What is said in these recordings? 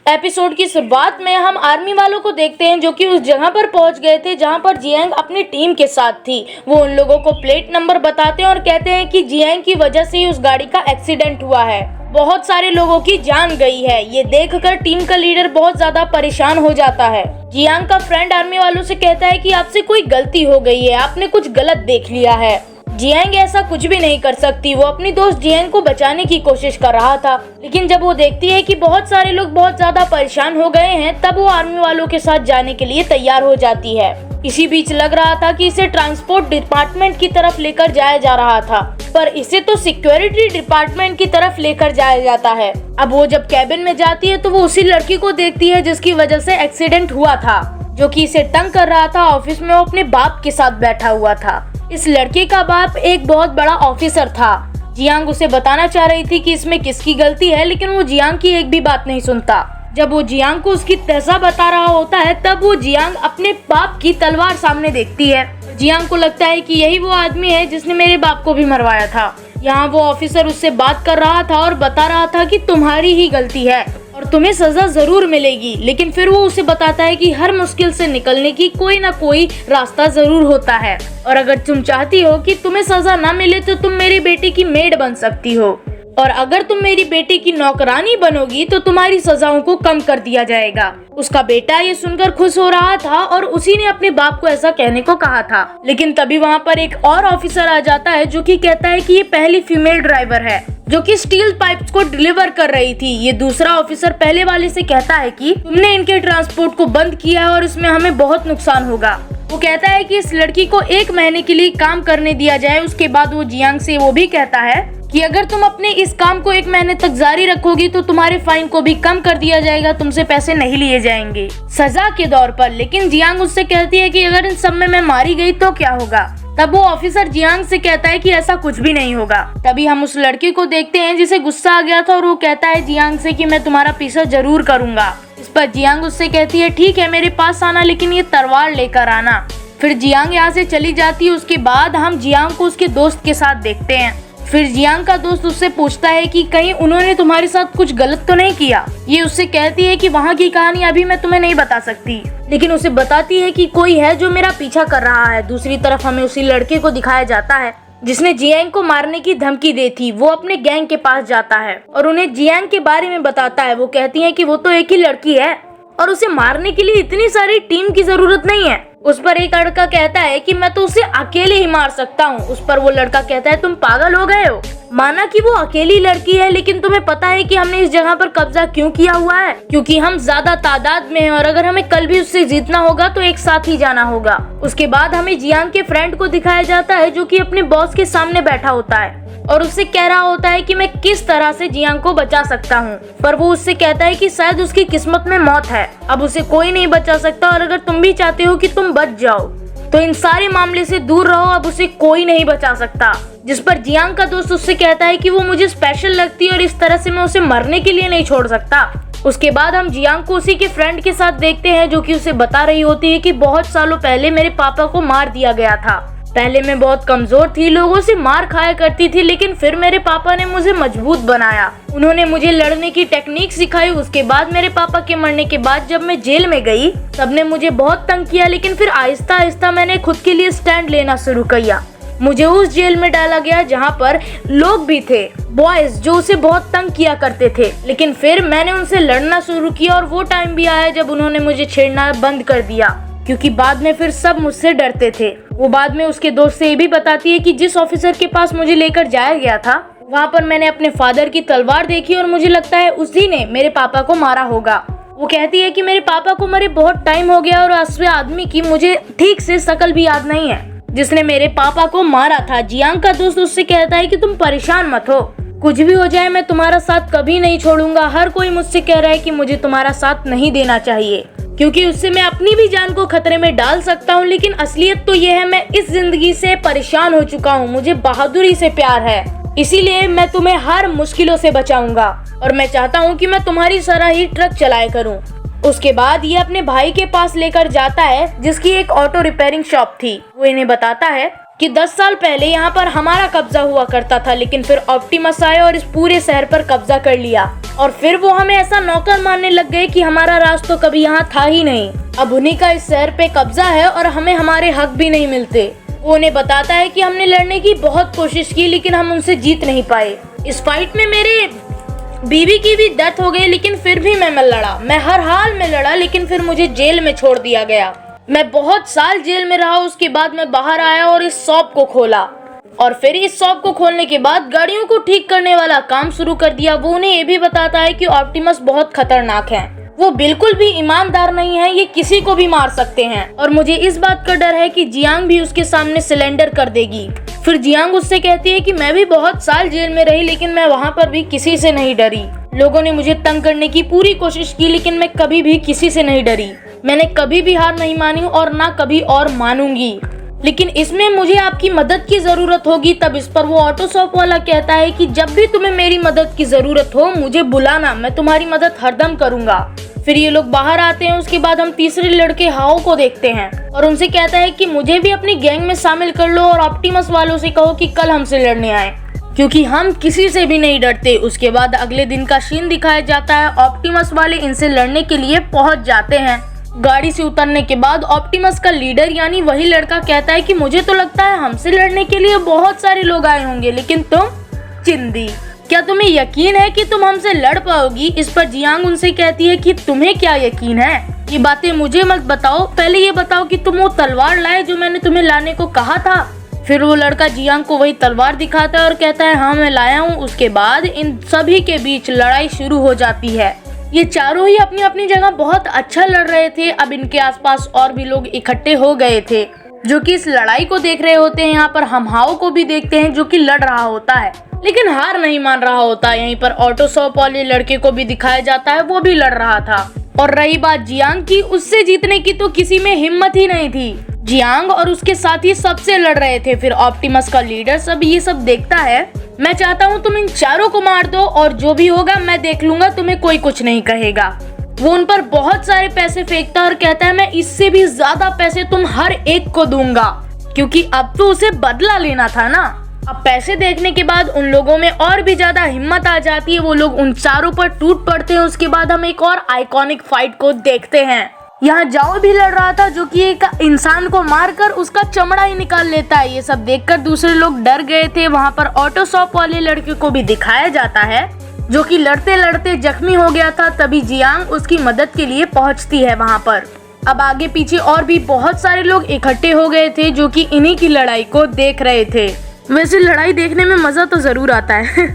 Episode की शुरुआत में हम आर्मी वालों को देखते हैं जो कि उस जगह पर पहुंच गए थे जहां पर जियांग अपनी टीम के साथ थी। वो उन लोगों को प्लेट नंबर बताते हैं और कहते हैं कि जियांग की वजह से ही उस गाड़ी का एक्सीडेंट हुआ है, बहुत सारे लोगों की जान गई है। ये देखकर टीम का लीडर बहुत ज्यादा परेशान हो जाता है। जियांग का फ्रेंड आर्मी वालों से कहता है कि आपसे कोई गलती हो गई है, आपने कुछ गलत देख लिया है। जियांग ऐसा कुछ भी नहीं कर सकती। वो अपनी दोस्त जियांग को बचाने की कोशिश कर रहा था, लेकिन जब वो देखती है कि बहुत सारे लोग बहुत ज्यादा परेशान हो गए हैं, तब वो आर्मी वालों के साथ जाने के लिए तैयार हो जाती है। इसी बीच लग रहा था कि इसे ट्रांसपोर्ट डिपार्टमेंट की तरफ लेकर जाया जा रहा था, पर इसे तो सिक्योरिटी डिपार्टमेंट की तरफ लेकर जाया जाता है। अब वो जब कैबिन में जाती है तो वो उसी लड़की को देखती है जिसकी वजह से एक्सीडेंट हुआ था, जो कि इसे तंग कर रहा था। ऑफिस में वो अपने बाप के साथ बैठा हुआ था। इस लड़के का बाप एक बहुत बड़ा ऑफिसर था। जियांग उसे बताना चाह रही थी कि इसमें किसकी गलती है, लेकिन वो जियांग की एक भी बात नहीं सुनता। जब वो जियांग को उसकी तज़ा बता रहा होता है, तब वो जियांग अपने बाप की तलवार सामने देखती है। जियांग को लगता है कि यही वो आदमी है जिसने मेरे बाप को भी मरवाया था। यहाँ वो ऑफिसर उससे बात कर रहा था और बता रहा था कि तुम्हारी ही गलती है और तुम्हें सजा जरूर मिलेगी, लेकिन फिर वो उसे बताता है कि हर मुश्किल से निकलने की कोई ना कोई रास्ता जरूर होता है, और अगर तुम चाहती हो कि तुम्हें सजा ना मिले तो तुम मेरी बेटी की मेड बन सकती हो, और अगर तुम मेरी बेटी की नौकरानी बनोगी तो तुम्हारी सजाओं को कम कर दिया जाएगा। उसका बेटा ये सुनकर खुश हो रहा था और उसी ने अपने बाप को ऐसा कहने को कहा था। लेकिन तभी वहाँ पर एक और ऑफिसर आ जाता है जो कि कहता है कि ये पहली फीमेल ड्राइवर है जो कि स्टील पाइप्स को डिलीवर कर रही थी। ये दूसरा ऑफिसर पहले वाले से कहता है कि तुमने इनके ट्रांसपोर्ट को बंद किया है और इसमें हमें बहुत नुकसान होगा। वो कहता है कि इस लड़की को 1 महीने के लिए काम करने दिया जाए। उसके बाद वो जियांग से वो भी कहता है कि अगर तुम अपने इस काम को 1 महीने तक जारी रखोगी तो तुम्हारे फाइन को भी कम कर दिया जाएगा, तुमसे पैसे नहीं लिए जाएंगे सजा के दौर पर। लेकिन जियांग उससे कहती है कि अगर इन सब में मैं मारी गई तो क्या होगा। तब वो ऑफिसर जियांग से कहता है कि ऐसा कुछ भी नहीं होगा। तभी हम उस लड़की को देखते हैं जिसे गुस्सा आ गया था और वो कहता है जियांग से कि मैं तुम्हारा पीछा जरूर करूंगा। इस पर जियांग उससे कहती है ठीक है, मेरे पास आना, लेकिन ये तलवार लेकर आना। फिर जियांग यहाँ से चली जाती है। उसके बाद हम जियांग को उसके दोस्त के साथ देखते हैं। फिर जियांग का दोस्त उससे पूछता है कि कहीं उन्होंने तुम्हारे साथ कुछ गलत तो नहीं किया। ये उससे कहती है कि वहाँ की कहानी अभी मैं तुम्हें नहीं बता सकती, लेकिन उसे बताती है कि कोई है जो मेरा पीछा कर रहा है। दूसरी तरफ हमें उसी लड़के को दिखाया जाता है जिसने जियांग को मारने की धमकी दी थी। वो अपने गैंग के पास जाता है और उन्हें जियांग के बारे में बताता है। वो कहती है कि वो तो एक ही लड़की है और उसे मारने के लिए इतनी सारी टीम की जरूरत नहीं है। उस पर एक लड़का कहता है कि मैं तो उसे अकेले ही मार सकता हूँ। उस पर वो लड़का कहता है तुम पागल हो गए हो। माना कि वो अकेली लड़की है, लेकिन तुम्हें पता है कि हमने इस जगह पर कब्जा क्यों किया हुआ है? क्योंकि हम ज्यादा तादाद में हैं और अगर हमें कल भी उससे जीतना होगा तो एक साथ ही जाना होगा। उसके बाद हमें जियांग के फ्रेंड को दिखाया जाता है जो कि अपने बॉस के सामने बैठा होता है और उससे कह रहा होता है कि मैं किस तरह से जियांग को बचा सकता हूँ। पर वो उससे कहता है कि शायद उसकी किस्मत में मौत है, अब उसे कोई नहीं बचा सकता, और अगर तुम भी चाहते हो कि तुम बच जाओ तो इन सारे मामले से दूर रहो, अब उसे कोई नहीं बचा सकता। जिस पर जियांग का दोस्त उससे कहता है कि वो मुझे स्पेशल लगती है और इस तरह से मैं उसे मरने के लिए नहीं छोड़ सकता। उसके बाद हम जियांग को उसी के फ्रेंड के साथ देखते हैं जो कि उसे बता रही होती है कि बहुत सालों पहले मेरे पापा को मार दिया गया था। पहले मैं बहुत कमजोर थी, लोगों से मार खाया करती थी, लेकिन फिर मेरे पापा ने मुझे मजबूत बनाया। उन्होंने मुझे लड़ने की टेक्निक सिखाई। उसके बाद मेरे पापा के मरने के बाद जब मैं जेल में गई, सबने मुझे बहुत तंग किया, लेकिन फिर आहिस्ता आहिस्ता मैंने खुद के लिए स्टैंड लेना शुरू किया। मुझे उस जेल में डाला गया जहाँ पर लोग भी थे, बॉयज, जो उसे बहुत तंग किया करते थे, लेकिन फिर मैंने उनसे लड़ना शुरू किया और वो टाइम भी आया जब उन्होंने मुझे छेड़ना बंद कर दिया, क्योंकि बाद में फिर सब मुझसे डरते थे। वो बाद में उसके दोस्त से ये भी बताती है कि जिस ऑफिसर के पास मुझे लेकर जाया गया था वहाँ पर मैंने अपने फादर की तलवार देखी और मुझे लगता है उसी ने मेरे पापा को मारा होगा। वो कहती है कि मेरे पापा को मरे बहुत टाइम हो गया और असली आदमी की मुझे ठीक से शक्ल भी याद नहीं है जिसने मेरे पापा को मारा था। जियांग का दोस्त उससे कहता है कि तुम परेशान मत हो, कुछ भी हो जाए मैं तुम्हारा साथ कभी नहीं छोड़ूंगा। हर कोई मुझसे कह रहा है कि मुझे तुम्हारा साथ नहीं देना चाहिए क्योंकि उससे मैं अपनी भी जान को खतरे में डाल सकता हूँ, लेकिन असलियत तो ये है मैं इस जिंदगी से परेशान हो चुका हूँ। मुझे बहादुरी से प्यार है, इसीलिए मैं तुम्हें हर मुश्किलों से बचाऊंगा और मैं चाहता हूँ कि मैं तुम्हारी तरह ही ट्रक चलाया करूँ। उसके बाद ये अपने भाई के पास लेकर जाता है जिसकी एक ऑटो रिपेयरिंग शॉप थी। वो इन्हें बताता है कि 10 साल पहले यहाँ पर हमारा कब्जा हुआ करता था, लेकिन फिर ऑप्टिमस आए और इस पूरे शहर पर कब्जा कर लिया और फिर वो हमें ऐसा नौकर मानने लग गए कि हमारा राज तो कभी यहाँ था ही नहीं। अब उन्हीं का इस शहर पे कब्जा है और हमें हमारे हक भी नहीं मिलते। वो उन्हें बताता है कि हमने लड़ने की बहुत कोशिश की लेकिन हम उनसे जीत नहीं पाए। इस फाइट में मेरे बीवी की भी डेथ हो गई, लेकिन फिर भी मैं लड़ा। मैं हर हाल में लड़ा, लेकिन फिर मुझे जेल में छोड़ दिया गया। मैं बहुत साल जेल में रहा। उसके बाद मैं बाहर आया और इस शॉप को खोला और फिर इस शॉप को खोलने के बाद गाड़ियों को ठीक करने वाला काम शुरू कर दिया। वो उन्हें ये भी बताता है कि ऑप्टिमस बहुत खतरनाक है, वो बिल्कुल भी ईमानदार नहीं है, ये किसी को भी मार सकते हैं और मुझे इस बात का डर है कि जियांग भी उसके सामने सिलेंडर कर देगी। फिर जियांग उससे कहती है कि मैं भी बहुत साल जेल में रही, लेकिन मैं वहाँ पर भी किसी से नहीं डरी। लोगों ने मुझे तंग करने की पूरी कोशिश की, लेकिन मैं कभी भी किसी से नहीं डरी। मैंने कभी भी हार नहीं मानी और ना कभी और मानूंगी, लेकिन इसमें मुझे आपकी मदद की जरूरत होगी। तब इस पर वो ऑटो शॉप वाला कहता है कि जब भी तुम्हें मेरी मदद की जरूरत हो मुझे बुलाना, मैं तुम्हारी मदद हरदम करूंगा। फिर ये लोग बाहर आते हैं। उसके बाद हम तीसरे लड़के हाओ को देखते हैं और उनसे कहता है कि मुझे भी अपनी गैंग में शामिल कर लो और ऑप्टिमस वालों से कहो कि कल हमसे लड़ने आए, क्योंकि हम किसी से भी नहीं डरते। उसके बाद अगले दिन का सीन दिखाया जाता है। ऑप्टिमस वाले इनसे लड़ने के लिए पहुंच जाते हैं। गाड़ी से उतरने के बाद ऑप्टिमस का लीडर यानी वही लड़का कहता है कि मुझे तो लगता है हमसे लड़ने के लिए बहुत सारे लोग आए होंगे, लेकिन तुम चिंदी, क्या तुम्हें यकीन है कि तुम हमसे लड़ पाओगी? इस पर जियांग उनसे कहती है कि तुम्हें क्या यकीन है, ये बातें मुझे मत बताओ, पहले ये बताओ कि तुम वो तलवार लाए जो मैंने तुम्हें लाने को कहा था। फिर वो लड़का जियांग को वही तलवार दिखाता है और कहता है हाँ मैं लाया हूँ। उसके बाद इन सभी के बीच लड़ाई शुरू हो जाती है। ये चारों ही अपनी अपनी जगह बहुत अच्छा लड़ रहे थे। अब इनके आसपास और भी लोग इकट्ठे हो गए थे जो कि इस लड़ाई को देख रहे होते हैं। यहाँ पर हम हाओ को भी देखते हैं जो कि लड़ रहा होता है लेकिन हार नहीं मान रहा होता। यहीं पर ऑटो शॉप वाले लड़के को भी दिखाया जाता है, वो भी लड़ रहा था। और रही बात जियांग की, उससे जीतने की तो किसी में हिम्मत ही नहीं थी। जियांग और उसके साथी सबसे लड़ रहे थे। फिर ऑप्टिमस का लीडर सब ये सब देखता है। मैं चाहता हूँ तुम इन चारों को मार दो और जो भी होगा मैं देख लूंगा, तुम्हें कोई कुछ नहीं कहेगा। वो उन पर बहुत सारे पैसे फेंकता है और कहता है मैं इससे भी ज्यादा पैसे तुम हर एक को दूंगा, क्योंकि अब तो उसे बदला लेना था ना। अब पैसे देखने के बाद उन लोगों में और भी ज्यादा हिम्मत आ जाती है। वो लोग उन चारों पर टूट पड़ते हैं। उसके बाद हम एक और आइकॉनिक फाइट को देखते हैं। यहाँ जाओ भी लड़ रहा था जो कि एक इंसान को मारकर उसका चमड़ा ही निकाल लेता है। ये सब देखकर दूसरे लोग डर गए थे। वहाँ पर ऑटो शॉप वाले लड़के को भी दिखाया जाता है जो कि लड़ते लड़ते जख्मी हो गया था। तभी जियांग उसकी मदद के लिए पहुँचती है वहाँ पर। अब आगे पीछे और भी बहुत सारे लोग इकट्ठे हो गए थे जो कि इन्हीं की लड़ाई को देख रहे थे। वैसे लड़ाई देखने में मजा तो जरूर आता है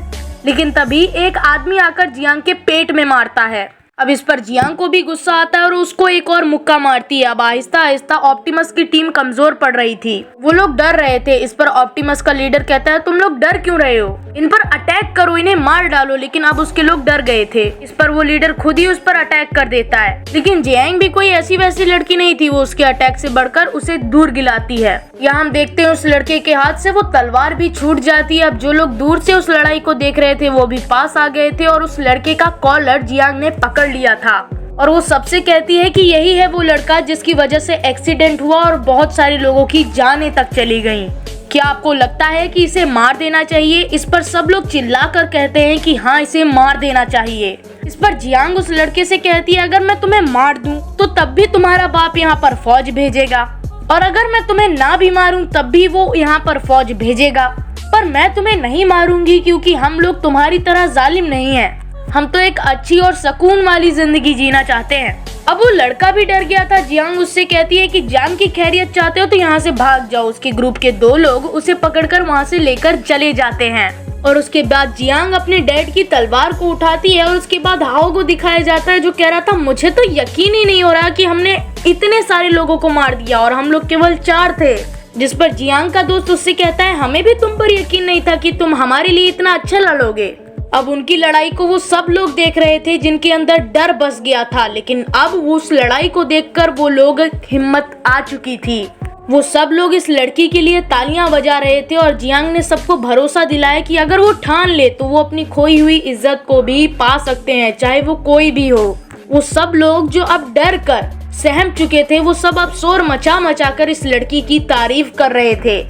लेकिन तभी एक आदमी आकर जियांग के पेट में मारता है। अब इस पर जियांग को भी गुस्सा आता है और उसको एक और मुक्का मारती है। अब आहिस्ता आहिस्ता ऑप्टिमस की टीम कमजोर पड़ रही थी। वो लोग डर रहे थे। इस पर ऑप्टिमस का लीडर कहता है तुम लोग डर क्यों रहे हो, इन पर अटैक करो, इन्हें मार डालो। लेकिन अब उसके लोग डर गए थे। इस पर वो लीडर खुद ही उस पर अटैक कर देता है। लेकिन जियांग भी कोई ऐसी वैसी लड़की नहीं थी, वो उसके अटैक से बढ़कर उसे दूर गिलाती है। यहाँ हम देखते हैं उस लड़के के हाथ से वो तलवार भी छूट जाती है। अब जो लोग दूर से उस लड़ाई को देख रहे थे वो भी पास आ गए थे और उस लड़के का कॉलर जियांग ने पकड़ लिया था और वो सबसे कहती है कि यही है वो लड़का जिसकी वजह से एक्सीडेंट हुआ और बहुत सारे लोगों की जानें तक चली गईं। क्या आपको लगता है कि इसे मार देना चाहिए? इस पर सब लोग चिल्लाकर कहते हैं कि हाँ इसे मार देना चाहिए। इस पर जियांग उस लड़के से कहती है अगर मैं तुम्हें मार दूं तो तब भी तुम्हारा बाप यहाँ पर फौज भेजेगा और अगर मैं तुम्हें ना भी मारूं तब भी वो यहाँ पर फौज भेजेगा, पर मैं तुम्हें नहीं मारूंगी क्योंकि हम लोग तुम्हारी तरह जालिम नहीं हैं। हम तो एक अच्छी और सुकून वाली जिंदगी जीना चाहते हैं। अब वो लड़का भी डर गया था। जियांग उससे कहती है कि जान की खैरियत चाहते हो तो यहाँ से भाग जाओ। उसके ग्रुप के 2 लोग उसे पकड़कर वहाँ से लेकर चले जाते हैं और उसके बाद जियांग अपने डैड की तलवार को उठाती है और उसके बाद हाओ को दिखाया जाता है जो कह रहा था मुझे तो यकीन ही नहीं हो रहा कि हमने इतने सारे लोगों को मार दिया और हम लोग केवल 4 थे। जिस पर जियांग का दोस्त उससे कहता है हमें भी तुम पर यकीन नहीं था कि तुम हमारे लिए इतना अच्छा लड़ोगे। अब उनकी लड़ाई को वो सब लोग देख रहे थे जिनके अंदर डर बस गया था, लेकिन अब उस लड़ाई को देखकर वो लोग हिम्मत आ चुकी थी। वो सब लोग इस लड़की के लिए तालियां बजा रहे थे और जियांग ने सबको भरोसा दिलाया कि अगर वो ठान ले तो वो अपनी खोई हुई इज्जत को भी पा सकते हैं, चाहे वो कोई भी हो। वो सब लोग जो अब डर कर सहम चुके थे वो सब अब शोर मचा मचा कर इस लड़की की तारीफ कर रहे थे।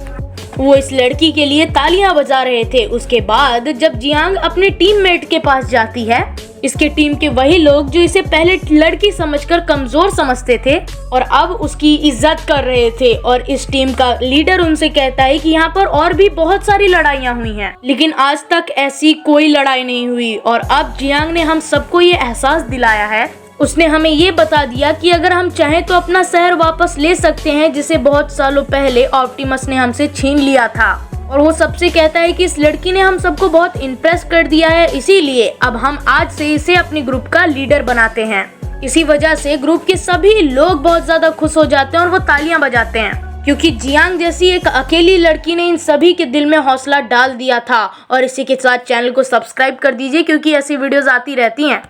वो इस लड़की के लिए तालियां बजा रहे थे। उसके बाद जब जियांग अपने टीममेट के पास जाती है, इसके टीम के वही लोग जो इसे पहले लड़की समझकर कमजोर समझते थे और अब उसकी इज्जत कर रहे थे, और इस टीम का लीडर उनसे कहता है कि यहाँ पर और भी बहुत सारी लड़ाइयाँ हुई हैं, लेकिन आज तक ऐसी कोई लड़ाई नहीं हुई। और अब जियांग ने हम सबको ये एहसास दिलाया है, उसने हमें ये बता दिया कि अगर हम चाहें तो अपना शहर वापस ले सकते हैं, जिसे बहुत सालों पहले ऑप्टिमस ने हमसे छीन लिया था। और वो सबसे कहता है कि इस लड़की ने हम सबको बहुत इम्प्रेस कर दिया है, इसीलिए अब हम आज से इसे अपने ग्रुप का लीडर बनाते हैं। इसी वजह से ग्रुप के सभी लोग बहुत ज्यादा खुश हो जाते हैं और वो तालियां बजाते हैं, क्योंकि जियांग जैसी एक अकेली लड़की ने इन सभी के दिल में हौसला डाल दिया था। और इसी के साथ चैनल को सब्सक्राइब कर दीजिए, क्योंकि ऐसी वीडियोस आती रहती हैं।